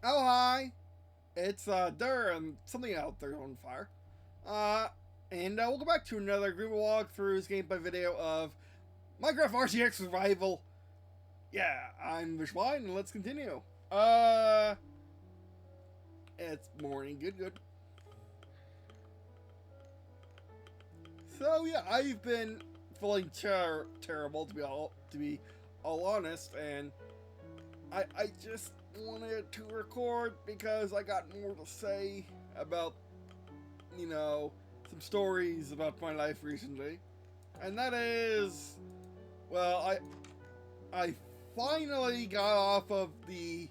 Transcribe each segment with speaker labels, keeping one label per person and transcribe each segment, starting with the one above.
Speaker 1: Oh, hi! It's, there and something out there on fire. Welcome back to another group of walkthroughs gameplay video of Minecraft RTX Survival. Yeah, I'm Vishwine, and let's continue. It's morning. Good. So, yeah, I've been feeling terrible, to be all honest, and I just wanted to record because I got more to say about, some stories about my life recently. And that is, well, I finally got off of the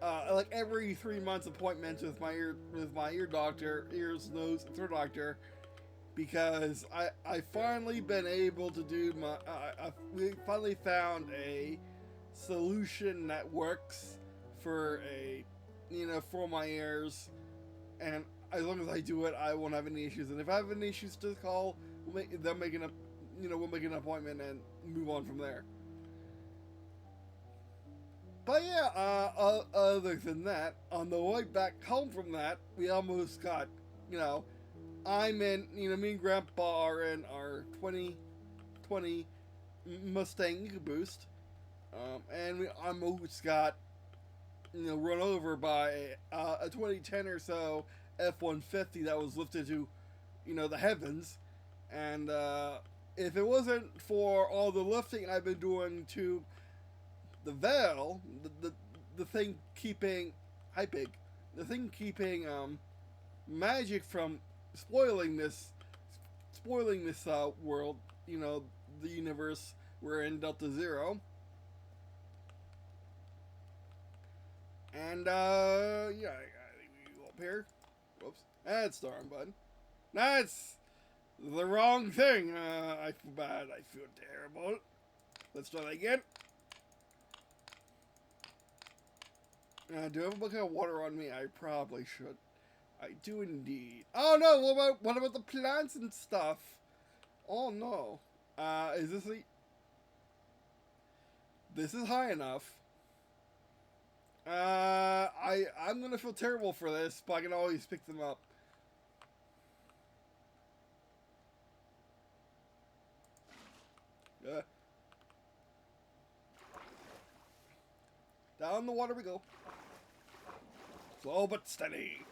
Speaker 1: like every 3 months appointments with my ear doctor, ears, nose, and throat doctor, because I finally been able to do we finally found a solution that works for for my ears, and as long as I do it, I won't have any issues. And if I have any issues, just call. We'll make an appointment and move on from there. But yeah, other than that, on the way back home from that, we almost got, I'm in, me and Grandpa are in our 2020 Mustang EcoBoost, and we almost got, run over by a 2010 or so F-150 that was lifted to, the heavens. And if it wasn't for all the lifting I've been doing to the veil, the thing keeping, hi pig, the thing keeping magic from spoiling this world, the universe we're in, Delta Zero. And yeah, I gotta go up here. Whoops, that's the wrong button. That's the wrong thing. I feel bad. I feel terrible. Let's try that again. Do I have a bucket of water on me? I probably should. I do indeed. Oh no! What about the plants and stuff? Oh no. Is this This is high enough. I'm gonna feel terrible for this, but I can always pick them up. Down the water we go. Slow but steady.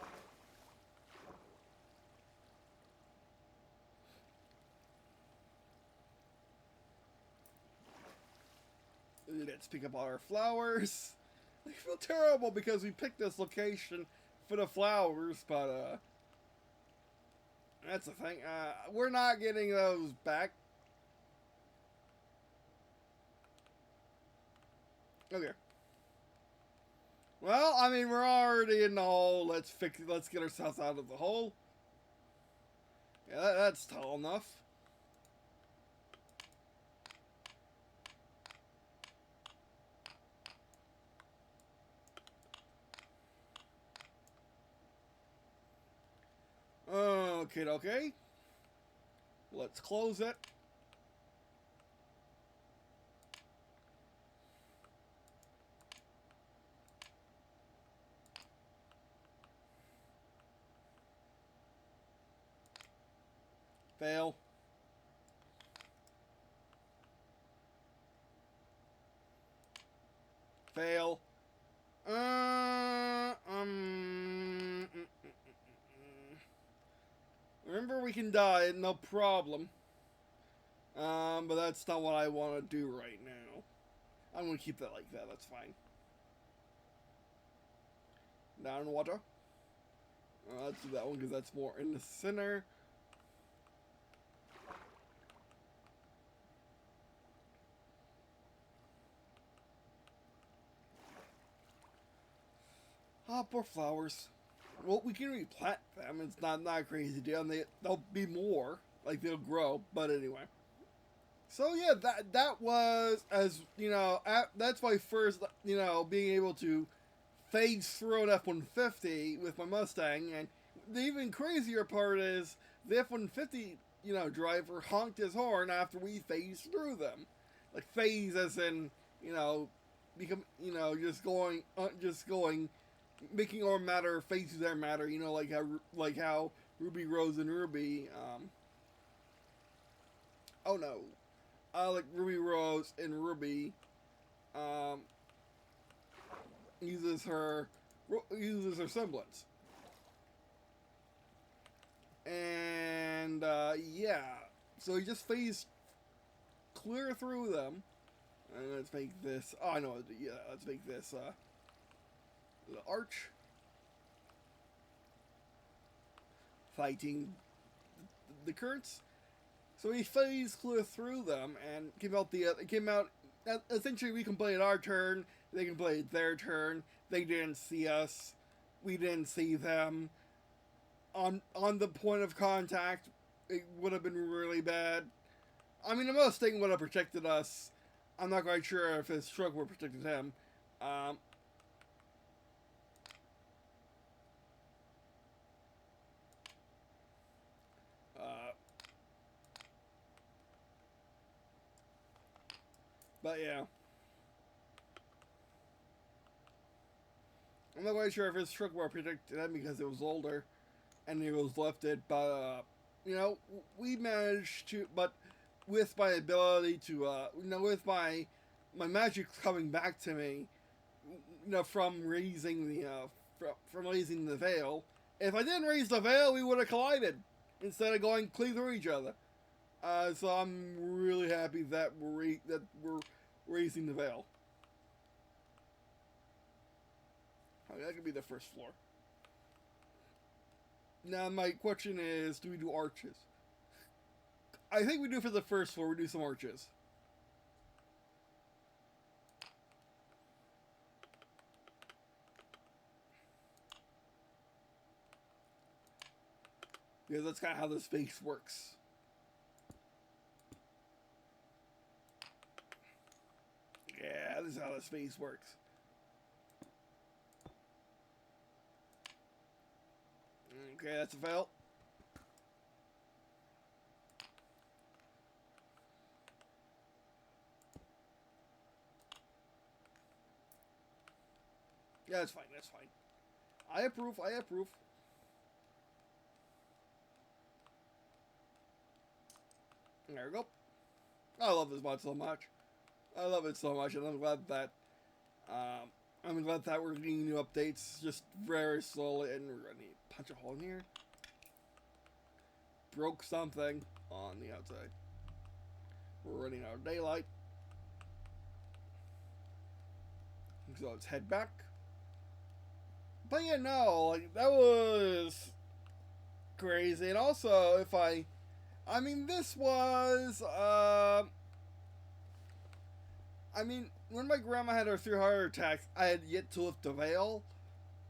Speaker 1: Let's pick up all our flowers. I feel terrible because we picked this location for the flowers, but that's the thing. We're not getting those back. Okay. Well, I mean, we're already in the hole. Let's get ourselves out of the hole. Yeah, that's tall enough. Okay. Let's close it. Fail. Fail. Remember, we can die, no problem. But that's not what I want to do right now. I'm gonna keep that like that. That's fine. Down in water. Let's do that one because that's more in the center. Poor flowers. Well, we can replant them. It's not a crazy deal, and they'll be more, like they'll grow. But anyway, so yeah, that was, as that's my first being able to phase through an F-150 with my Mustang, and the even crazier part is the F-150 driver honked his horn after we phased through them, like phase as in become just going making our matter faces our matter. You know, like how Ruby, Rose, and Ruby. Oh no, like Ruby, Rose, and Ruby. Um, uses her semblance, and yeah. So he just phased clear through them. And let's make this. Oh, I know. Yeah, let's make this the arch fighting the currents. So he phased clear through them and came out the. It came out. Essentially, we completed our turn. They completed their turn. They didn't see us. We didn't see them. On the point of contact, it would have been really bad. I mean, the most thing would have protected us. I'm not quite sure if his stroke would have protected him. Um, uh, but yeah. I'm not quite sure if his stroke would have protected him because it was older and he was lifted, but, you know, we managed to, but with my ability to, with my magic coming back to me, from raising from raising the veil. If I didn't raise the veil, we would have collided instead of going clean through each other. So I'm really happy that we're raising the veil. Okay, that could be the first floor. Now my question is, do we do arches? I think we do for the first floor. We do some arches. Because that's kind of how the space works. Yeah, this is how the space works. Okay, that's a fail. Yeah, that's fine, that's fine. I approve, I approve. There we go. I love this mod so much. I love it so much, and I'm glad that we're getting new updates just very slowly. And we're gonna punch a hole in here. Broke something on the outside. We're running out of daylight, so let's head back. But yeah, no, like that was crazy. And also, this was, when my grandma had her 3 heart attacks, I had yet to lift the veil,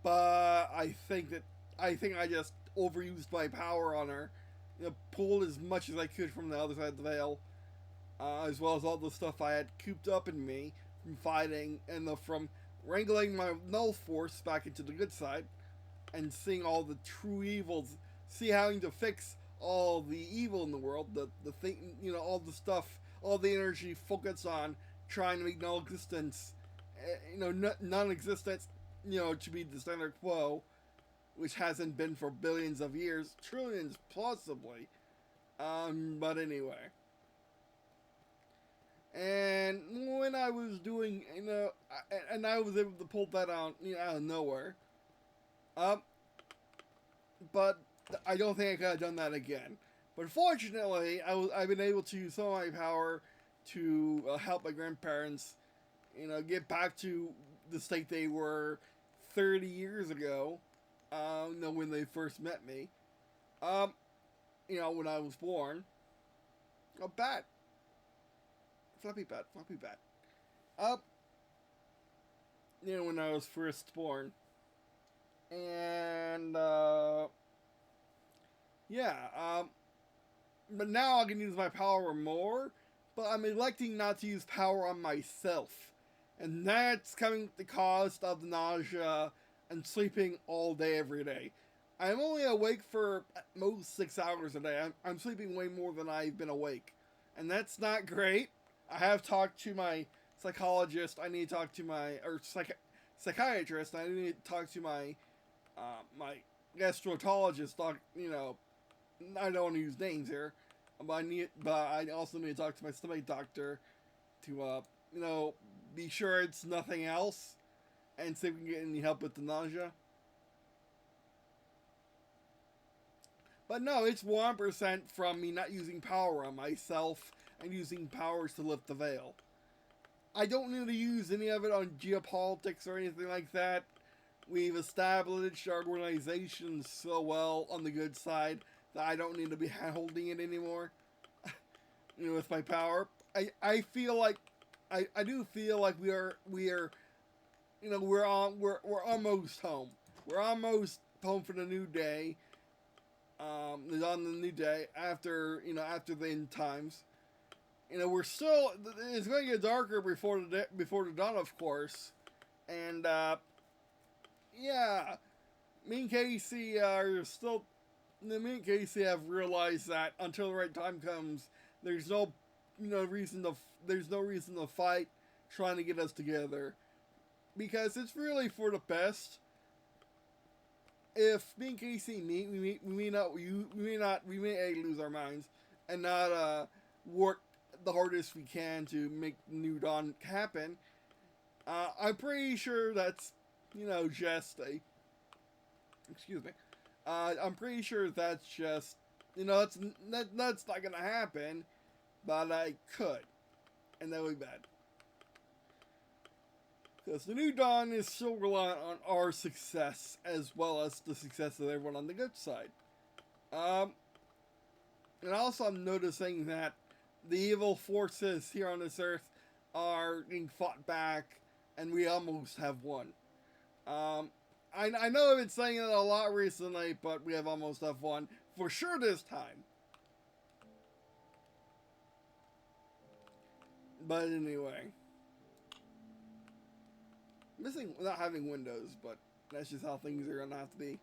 Speaker 1: but I think I just overused my power on her. Pulled as much as I could from the other side of the veil, as well as all the stuff I had cooped up in me from fighting and from wrangling my null force back into the good side, and seeing all the true evils, having to fix all the evil in the world, the thing, all the stuff, all the energy focused on trying to make non-existence, non-existence, to be the standard quo, which hasn't been for billions of years, trillions possibly. But anyway. And when I was doing, and I was able to pull that out, out of nowhere. But I don't think I could have done that again. But fortunately, I've been able to use some of my power to help my grandparents, get back to the state they were 30 years ago, when they first met me. When I was born. A bat. Fluffy bat. When I was first born. And, but now I can use my power more, but I'm electing not to use power on myself. And that's coming at the cost of nausea and sleeping all day, every day. I'm only awake for at most 6 hours a day. I'm sleeping way more than I've been awake. And that's not great. I have talked to my psychologist. I need to talk to my, psychiatrist, and I need to talk to my gastroenterologist. You know, I don't want to use names here, but I also need to talk to my stomach doctor to you know, be sure it's nothing else, and see if we can get any help with the nausea. But no, it's 1% from me not using power on myself and using powers to lift the veil. I don't need to use any of it on geopolitics or anything like that. We've established our organization so well on the good side that I don't need to be holding it anymore. You know, with my power, I feel like I do feel like we are you know, we're almost home. We're almost home for the new day. On the new day after, you know, after the end times. You know, we're still, it's going to get darker before the dawn, of course. And yeah, me and Casey are still, me and Casey have realized that until the right time comes, there's no reason to fight trying to get us together, because it's really for the best. If me and Casey meet, we may lose our minds and not work the hardest we can to make New Dawn happen. I'm pretty sure that's, you know, just a. Excuse me. I'm pretty sure that's just, you know, that's not gonna happen, but I could, and that would be bad. Because the New Dawn is still reliant on our success as well as the success of everyone on the good side. And also I'm noticing that the evil forces here on this earth are being fought back, and we almost have won. I know I've been saying it a lot recently, but we have almost have won for sure this time. But anyway. Missing without having windows, but that's just how things are gonna have to be.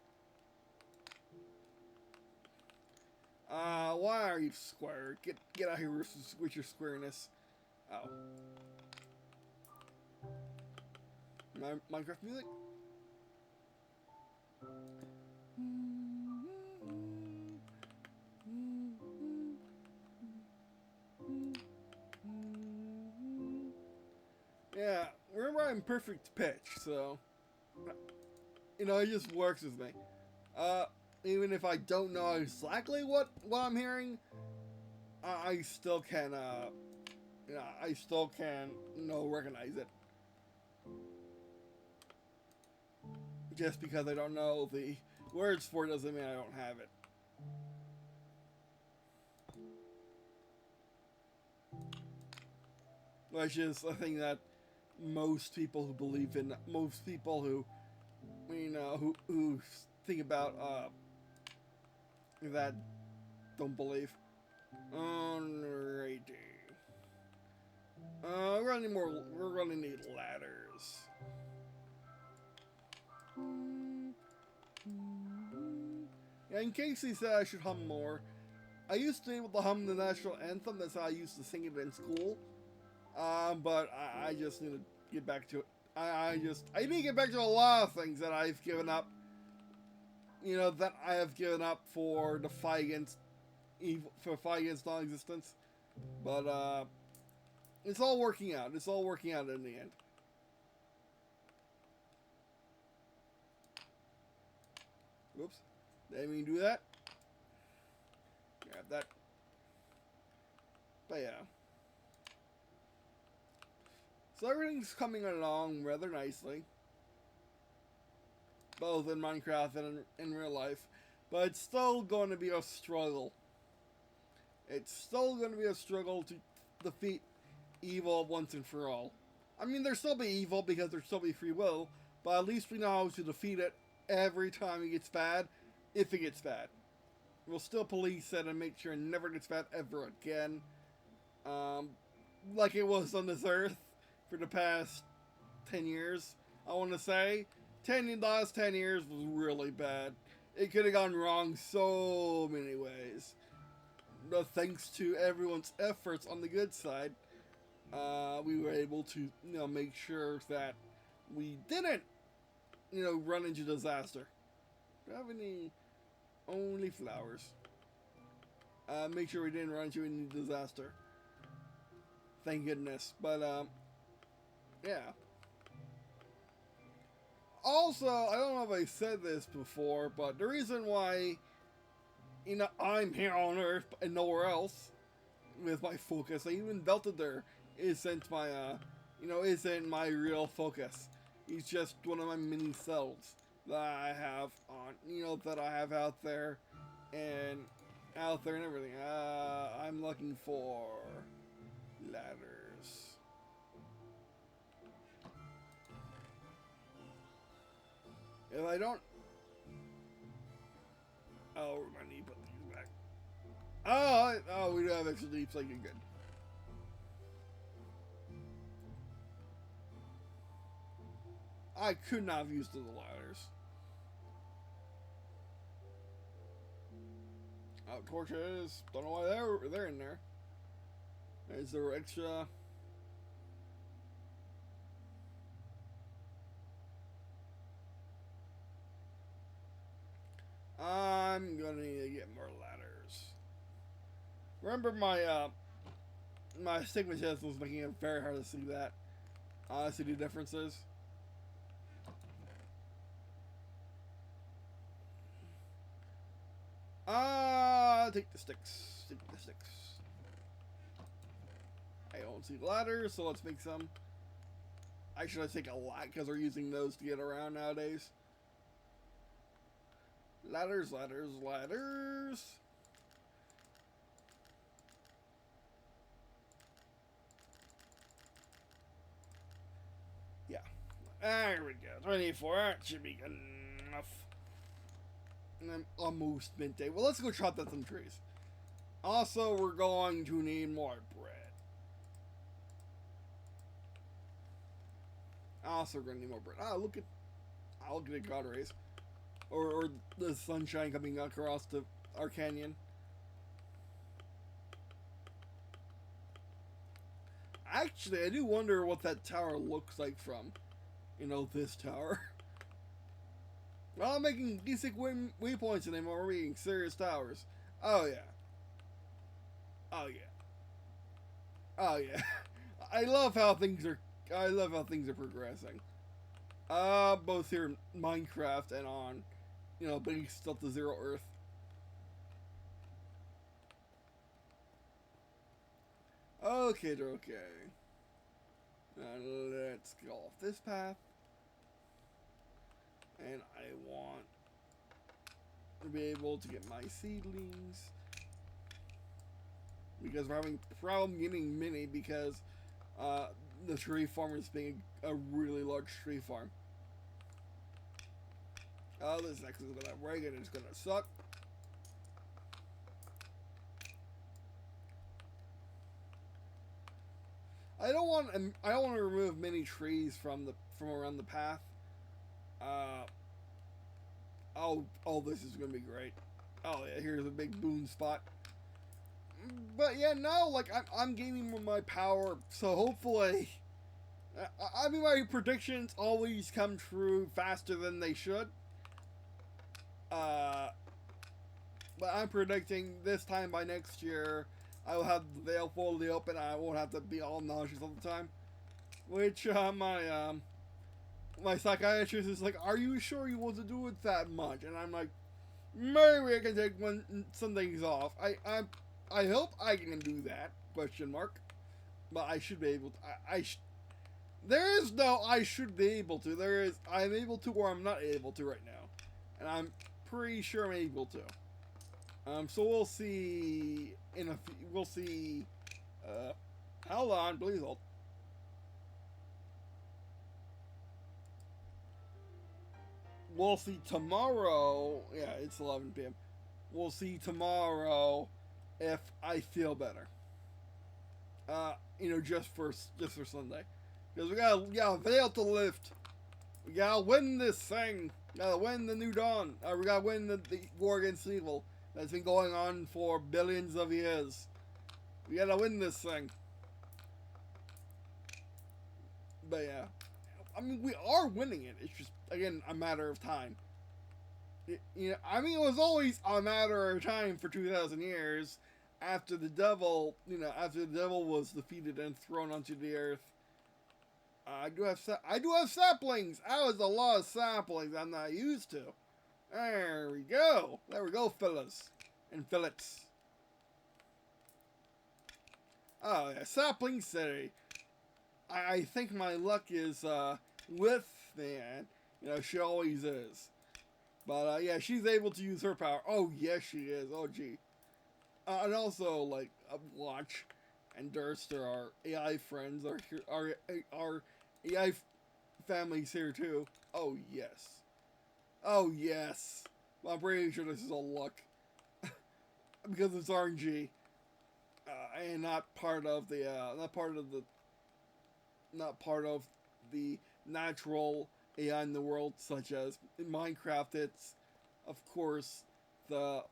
Speaker 1: Why are you square? Get out here with your squareness. Oh. Minecraft music? Yeah, remember I'm perfect pitch, so, you know, it just works with me. Even if I don't know exactly what I'm hearing, I still can, you know, I still can, you know, recognize it. Just because I don't know the words for it doesn't mean I don't have it. Which is a thing that most people who believe in, most people who, you know, who think about that don't believe. Alrighty. We're gonna need ladders. Yeah, in case he said I should hum more, I used to be able to hum the national anthem. That's how I used to sing it in school. But I just need to get back to it. I need to get back to a lot of things that I've given up. You know, that I have given up for the fight against evil, for fight against non-existence. But it's all working out. It's all working out in the end. Whoops. Didn't mean to do that. Grab that. But yeah. So everything's coming along rather nicely. Both in Minecraft and in real life. But it's still going to be a struggle. It's still going to be a struggle to defeat evil once and for all. I mean, there'll still be evil because there'll still be free will. But at least we know how to defeat it every time it gets bad. If it gets bad. We'll still police it and make sure it never gets bad ever again. Like it was on this earth for the past 10 years, I want to say. The last 10 years was really bad. It could have gone wrong so many ways. But thanks to everyone's efforts on the good side, we were able to, you know, make sure that we didn't, run into disaster. Do I have any? Only flowers. Make sure we didn't run into any disaster. Thank goodness. But, yeah. Also, I don't know if I said this before, but the reason why, I'm here on Earth and nowhere else with my focus, I even belted there, isn't my, isn't my real focus. He's just one of my mini cells that I have on, that I have out there and everything. I'm looking for ladders. If I don't... Oh, I need to put these back. Oh, we do have extra leaves, like you're good. I could not have used the ladders. Oh, torches. Don't know why they're in there. Is there extra? I'm gonna need to get more ladders. Remember my astigmatism was making it very hard to see that. See the differences. Take the sticks. Take the sticks. I don't see ladders, so let's make some. Actually, I take a lot because we're using those to get around nowadays. Ladders, ladders, ladders. Yeah. There we go. 24. That should be good enough. And I'm almost midday. Well, let's go chop down some trees. Also, we're going to need more bread. Also, we're going to need more bread. Look at the god rays. Or the sunshine coming across our canyon. Actually, I do wonder what that tower looks like from, this tower. We're not making decent waypoints anymore. We're making serious towers. Oh yeah. Oh yeah. Oh yeah. I love how things are progressing. Both here in Minecraft and on, bringing stuff to Zero Earth. Okay, okay. Now let's go off this path. And I want to be able to get my seedlings. Because we're having a problem getting many because the tree farm is being a really large tree farm. Oh, this next is gonna break and it's gonna suck. I don't want to remove many trees from around the path. Oh, this is gonna be great. Oh yeah, here's a big boon spot. But yeah, no, like I'm gaining my power, so hopefully, I mean my predictions always come true faster than they should. But I'm predicting this time by next year, I will have the veil fully open. I won't have to be all nauseous all the time. Which my psychiatrist is like, "Are you sure you want to do it that much?" And I'm like, "Maybe I can take some things off. I hope I can do that." Question mark. But I should be able to. There is no I should be able to. There is I'm able to or I'm not able to right now, and I'm pretty sure I'm able to. So we'll see we'll see. Hold on, please hold. We'll see tomorrow. Yeah, it's 11 p.m. We'll see tomorrow if I feel better. Just for Sunday, because we gotta veil to lift. We gotta win this thing. We gotta win the New Dawn. We gotta win the war against evil that's been going on for billions of years. We gotta win this thing. But yeah, I mean, we are winning it. It's just, again, a matter of time. You know, I mean, it was always a matter of time for 2,000 years after the devil, you know, after the devil was defeated and thrown onto the earth. I do have saplings. That was a lot of saplings I'm not used to. There we go. There we go, fellas and fillets. Oh, yeah, sapling city. I think my luck is with man. You know, she always is. But yeah, she's able to use her power. Oh yes, she is. Oh gee. And also like Watch and Durster, our AI friends, our AI families here too. Oh yes. Oh yes. Well, I'm pretty sure this is all luck because it's RNG and not part of the natural AI in the world, such as in Minecraft. It's of course the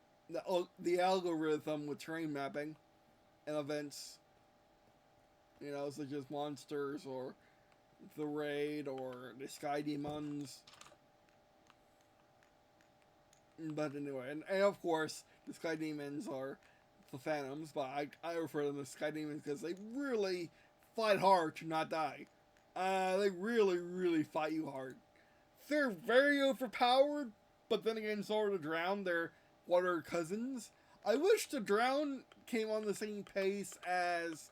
Speaker 1: algorithm with terrain mapping and events, you know, such as monsters or the raid or the sky demons. But anyway, and of course the sky demons are the phantoms, but I refer to them as sky demons because they really fight hard to not die. They really fight you hard. They're very overpowered, but then again, so are the drown. They're water cousins. I wish the drown came on the same pace as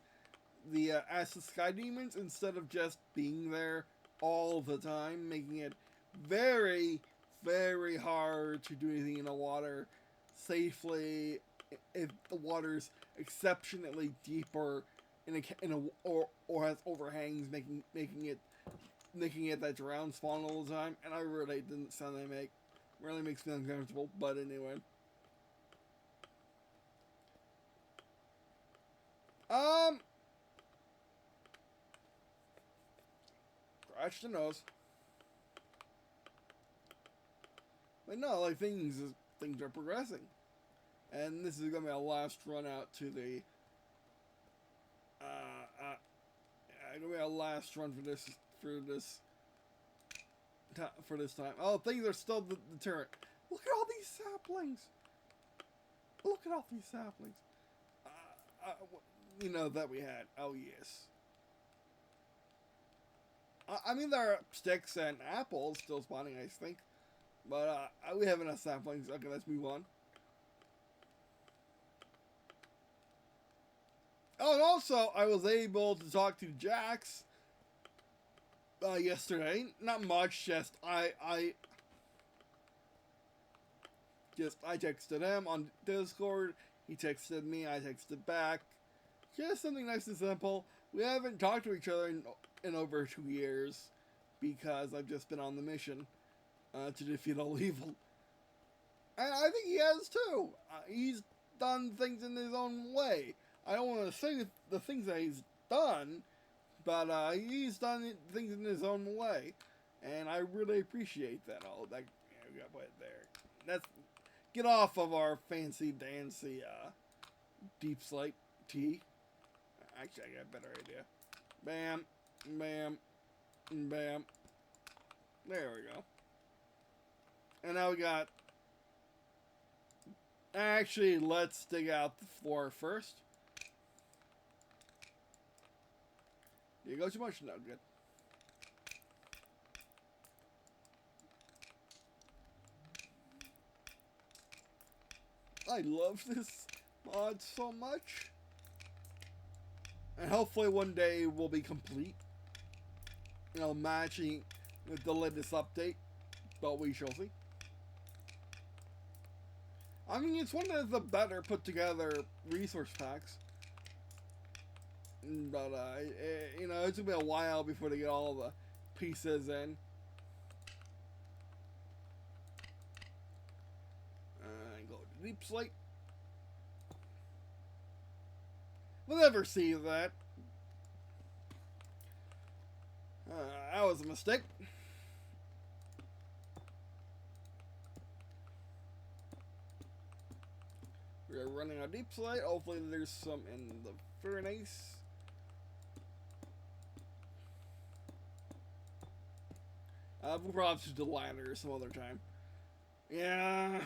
Speaker 1: the sky demons instead of just being there all the time, making it very hard to do anything in the water safely if the water's exceptionally deeper or has overhangs, making it that drown spawn all the time. And I really didn't sound they make. Really makes me uncomfortable. But anyway, scratch the nose. But no, like things are progressing, and this is gonna be our last run out to the. Gonna be our last run for this time. Oh, things are still deterrent. Look at all these saplings. Look at all these saplings. You know that we had. Oh yes. I mean, there are sticks and apples still spawning, I think. But we have enough saplings. Okay, let's move on. Oh, and also, I was able to talk to Jax yesterday. Not much, just I texted him on Discord. He texted me. I texted back. Just something nice and simple. We haven't talked to each other in over 2 years because I've just been on the mission to defeat all evil. And I think he has too. He's done things in his own way. I don't want to say the things that he's done, but he's done things in his own way, and I really appreciate that. All that, yeah, we got put it there. That's get off of our fancy dancy deep slate tea. Actually, I got a better idea. Bam, bam, bam. There we go. And now we got. Actually, let's dig out the floor first. Did you go too much? No, good. I love this mod so much. And hopefully one day we'll be complete. You know, matching with the latest update. But we shall see. I mean, it's one of the better put together resource packs. But, you know, it took me a while before they get all the pieces in. Go to deep slate. We'll never see that. That was a mistake. We're running a deep slate. Hopefully there's some in the furnace. We'll probably have to do the ladders some other time. Yeah.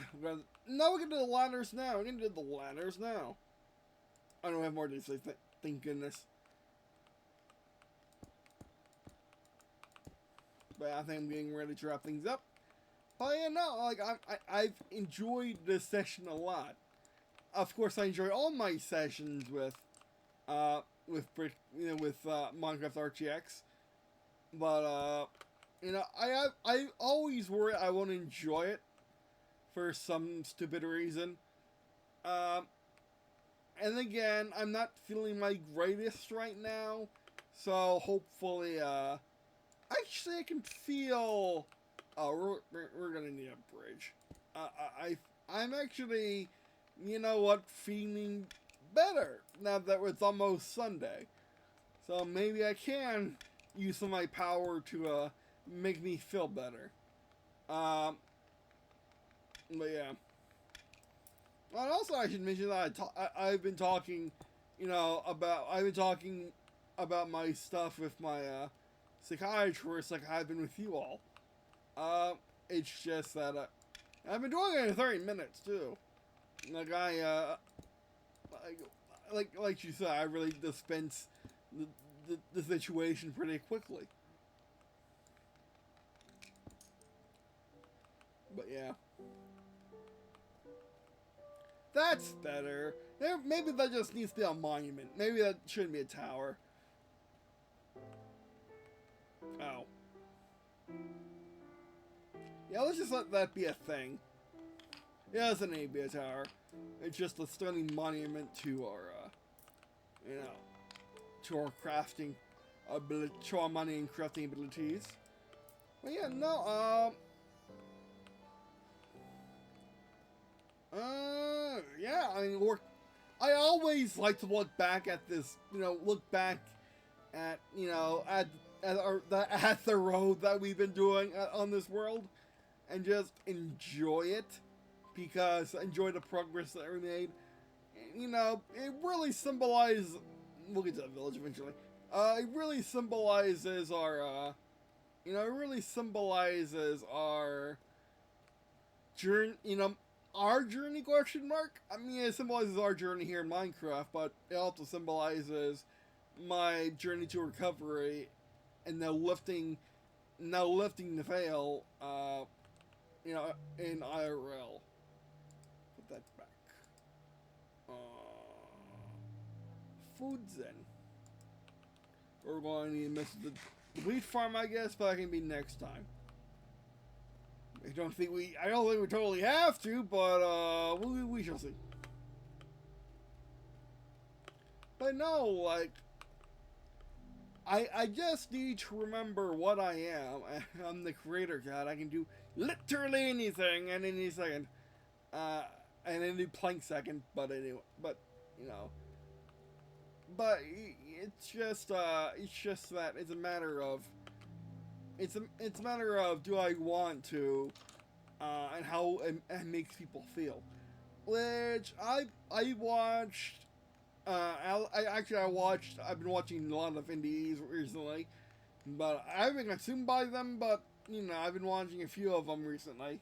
Speaker 1: No, we can do the ladders now. We can do the ladders now. I don't have more to say. Thank goodness. But I think I'm getting ready to wrap things up. But yeah, no, like I've enjoyed this session a lot. Of course, I enjoy all my sessions with Minecraft RTX. But I always worry I won't enjoy it for some stupid reason. And again, I'm not feeling my greatest right now, so hopefully, actually I can feel. Oh, we're gonna need a bridge. I'm actually, you know what, feeling better now that it's almost Sunday. So maybe I can use some of my power to make me feel better. But yeah. And also, I should mention that I've been talking, about my stuff with my psychiatrist, like I've been with you all. It's just that I've been doing it in 30 minutes too. Like like you said, I really dispense the situation pretty quickly. But yeah. That's better. Maybe that just needs to be a monument. Maybe that shouldn't be a tower. Oh. Yeah, let's just let that be a thing. It doesn't need to be a tower. It's just a stunning monument to our, to our crafting ability, to our money and crafting abilities. But yeah, no, yeah, I mean, I always like to look back at this, look back at, at the road that we've been doing on this world, and just enjoy it, because enjoy the progress that we made. It really symbolizes, we'll get to the village eventually, it really symbolizes our, journey, our journey, question mark? I mean, it symbolizes our journey here in Minecraft, but it also symbolizes my journey to recovery, and now lifting the veil, in IRL. Put that back. Foods then. We're going to need to miss the wheat farm, I guess, but that can be next time. I don't think we totally have to, but we shall see. But no, like, I just need to remember what I am. I'm the creator god. I can do literally anything at any second, and any plank second. But anyway, but it's just that it's a matter of. It's a matter of, do I want to, and how it makes people feel. Which I watched. I've been watching a lot of indies recently, but I haven't been consumed by them. But I've been watching a few of them recently,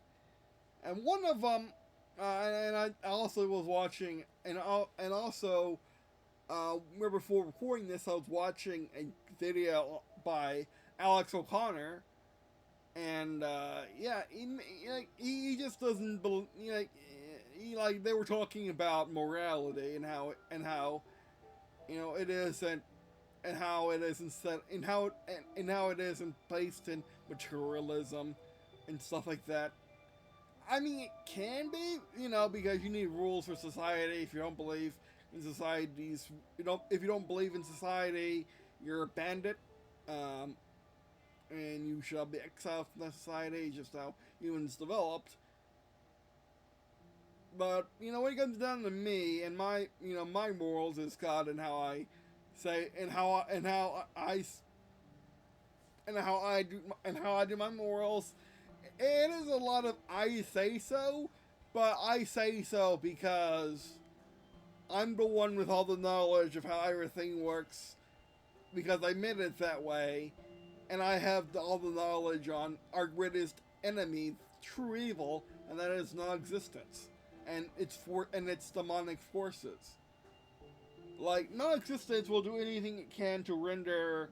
Speaker 1: and one of them, and I also was watching, and also, before recording this, I was watching a video by Alex O'Connor, and yeah, he just doesn't believe. They were talking about morality and how it isn't, and how it isn't set, and how it isn't placed in materialism and stuff like that. I mean, it can be, because you need rules for society. If you don't believe in societies, if you don't believe in society, you're a bandit. And you shall be exiled from the society, just how humans developed. But, when it comes down to me, and my morals is God, and how I say, and how I do my morals, it is a lot of I say so, but I say so because I'm the one with all the knowledge of how everything works, because I made it that way. and I have all the knowledge on our greatest enemy, true evil, and that is non-existence, and its demonic forces. Like, non-existence will do anything it can to render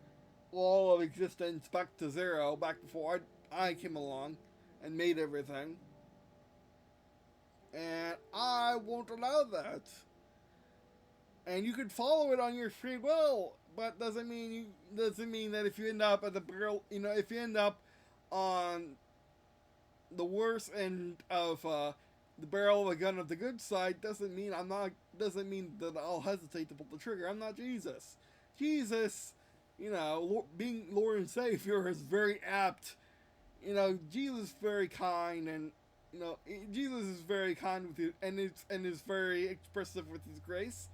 Speaker 1: all of existence back to zero, back before I came along and made everything. And I won't allow that. And you can follow it on your free will, but doesn't mean that if you end up at the barrel, if you end up on the worst end of the barrel of a gun of the good side, doesn't mean that I'll hesitate to pull the trigger. I'm not Jesus. Jesus, being Lord and Savior is very apt. Jesus is very kind, and Jesus is very kind with you, and is very expressive with His grace.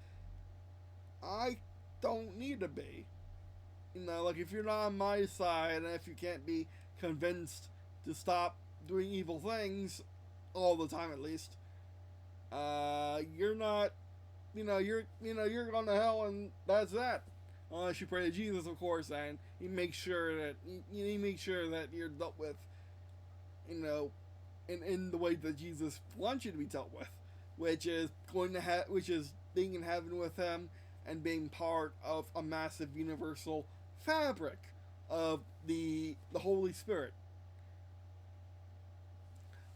Speaker 1: I don't need to be. Like, if you're not on my side, and if you can't be convinced to stop doing evil things all the time, at least, you're not, you're going to hell, and that's that. Unless you pray to Jesus, of course, and He makes sure that you're dealt with, in the way that Jesus wants you to be dealt with, which is being in heaven with Him and being part of a massive universal fabric of the Holy Spirit.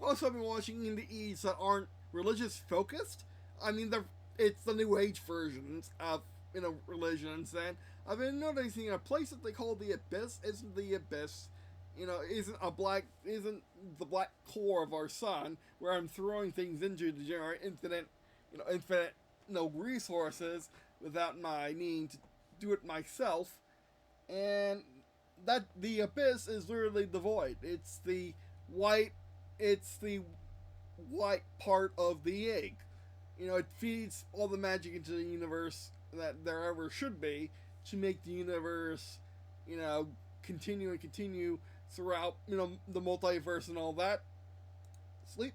Speaker 1: Also, I've been watching indies that aren't religious focused. I mean, it's the New Age versions of religions, and I've been noticing a place that they call the Abyss isn't the Abyss. Isn't the black core of our sun, where I'm throwing things into to generate infinite resources without my needing to do it myself. And that the Abyss is literally the void. It's the white part of the egg. It feeds all the magic into the universe that there ever should be to make the universe, continue throughout, the multiverse and all that. Sleep.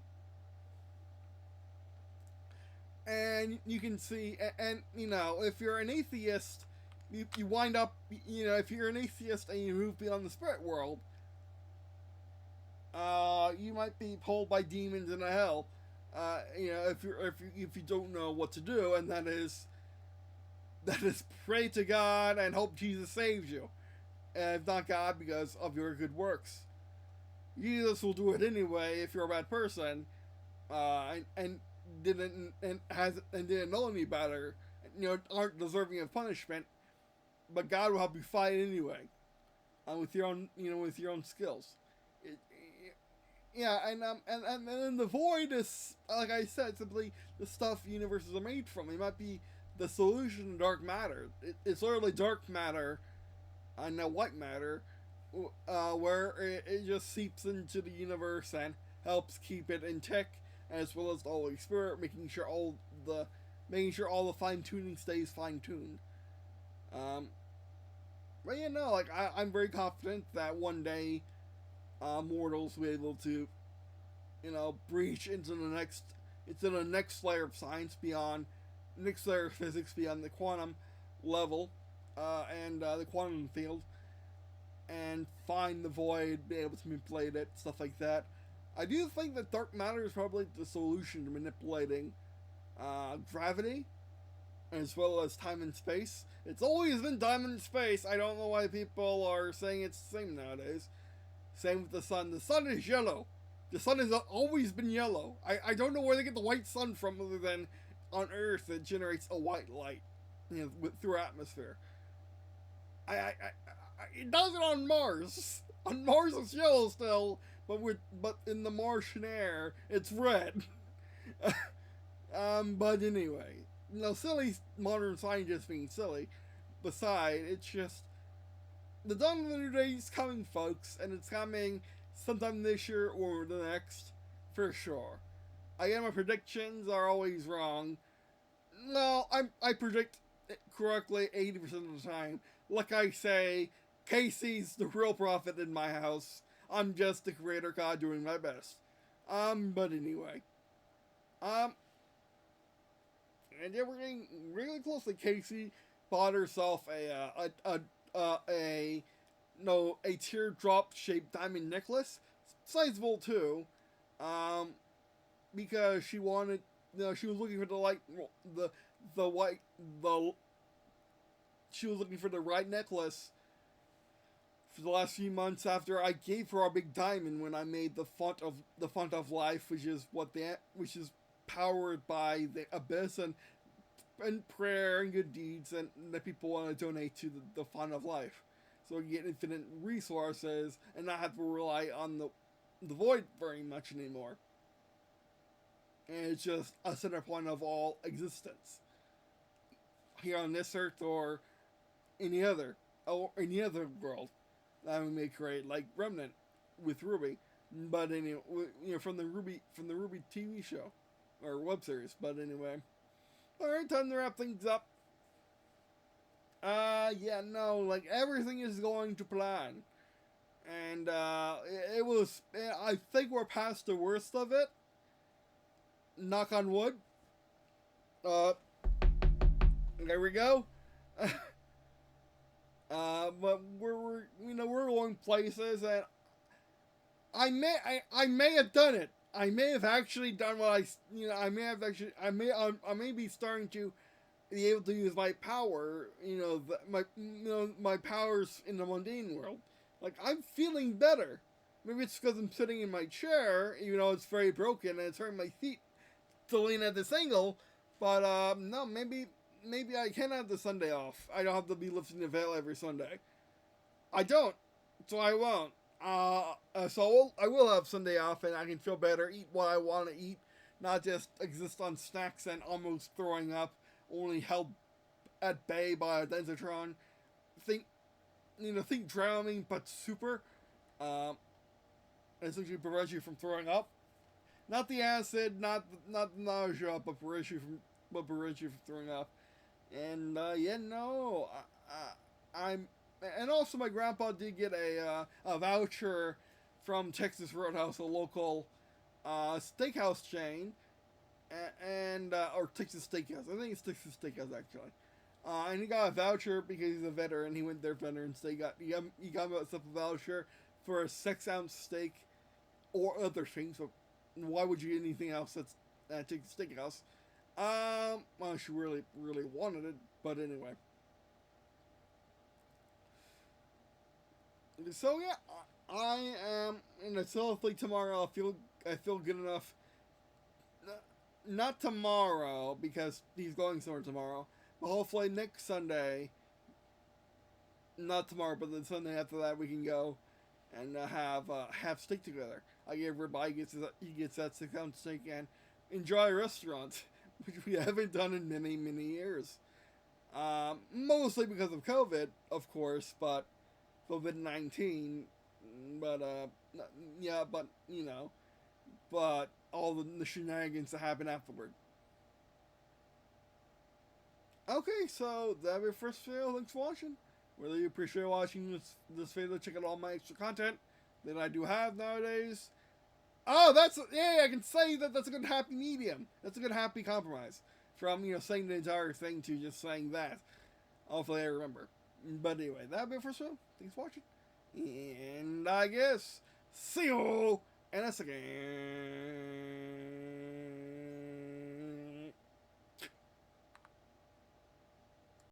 Speaker 1: And you can see, and if you're an atheist, you wind up, if you're an atheist and you move beyond the spirit world, you might be pulled by demons into hell. If you don't know what to do, and that is pray to God and hope Jesus saves you. If not God, because of your good works. Jesus will do it anyway if you're a bad person, and didn't know any better, aren't deserving of punishment. But God will help you fight anyway, with your own skills. And then the void is, like I said, simply the stuff universes are made from. It might be the solution to dark matter. It's literally dark matter, and white matter, where it just seeps into the universe and helps keep it in check, as well as the Holy Spirit, making sure all the fine tuning stays fine tuned. But I'm very confident that one day, mortals will be able to, breach into the next layer of science, beyond next layer of physics, beyond the quantum level, and the quantum field, and find the void, be able to manipulate it, stuff like that. I do think that dark matter is probably the solution to manipulating gravity, as well as time and space. It's always been time and space. I don't know why people are saying it's the same nowadays. Same with the sun. The sun is yellow. The sun has always been yellow. I don't know where they get the white sun from, other than on Earth it generates a white light, through our atmosphere. It does it on Mars. On Mars it's yellow still, but in the Martian air it's red. But anyway, silly modern scientists being silly. Beside, it's just the dawn of the new day is coming, folks, and it's coming sometime this year or the next, for sure. Again, my predictions are always wrong. No, I predict it correctly 80% of the time. Like I say, Casey's the real prophet in my house. I'm just the creator god doing my best. But anyway. And yeah, we're getting really close. Casey bought herself a no, a teardrop shaped diamond necklace, sizable too, um, because she wanted, she was looking for the light, the white, the she was looking for the right necklace for the last few months after I gave her our big diamond when I made the font of life, which is powered by the abyss and prayer and good deeds and that people want to donate to the font of life, so we get infinite resources and not have to rely on the void very much anymore. And it's just a center point of all existence here on this earth or any other world that we may create, like Remnant with Ruby. But anyway, from the Ruby TV show or web series. But anyway, all right, time to wrap things up. Yeah, no, like everything is going to plan, and it was. I think we're past the worst of it. Knock on wood. Uh, there we go. But we're going places, and I may have done it. I may have actually done what I may be starting to be able to use my power, my powers in the mundane world. Like, I'm feeling better. Maybe it's because I'm sitting in my chair, even though it's very broken and it's hurting my feet to lean at this angle. But no, maybe I can have the Sunday off. I don't have to be lifting the veil every Sunday. I don't, so I won't. So I will have Sunday off, and I can feel better, eat what I want to eat, not just exist on snacks and almost throwing up, only held at bay by a Densitron. Think drowning, but super. Essentially prevents you from throwing up. Not the acid, not the nausea, but prevents you from throwing up. And I'm. And also, my grandpa did get a voucher from Texas Roadhouse, a local steakhouse chain, or Texas Steakhouse. I think it's Texas Steakhouse actually. And he got a voucher because he's a veteran. He went there Veterans Day. He got himself a voucher for a 6-ounce steak or other things. So why would you get anything else that's at Texas Steakhouse? Well, she really wanted it, but anyway. So yeah, I am in a hopefully tomorrow. I feel good enough. Not tomorrow because he's going somewhere tomorrow, but hopefully next Sunday. Not tomorrow, but the Sunday after that we can go and have steak together. I give everybody he gets that 6-ounce steak and enjoy a restaurant, which we haven't done in many years. Mostly because of COVID, of course, but COVID-19, but but all the shenanigans that happen afterward. Okay, so that'll be the first video. Thanks for watching. Really appreciate watching this video. Check out all my extra content that I do have nowadays. Oh, I can say that's a good happy medium. That's a good happy compromise. From, saying the entire thing to just saying that. Hopefully I remember. But anyway, that'll be it for the show. Thanks for watching. And I guess, see you in a second.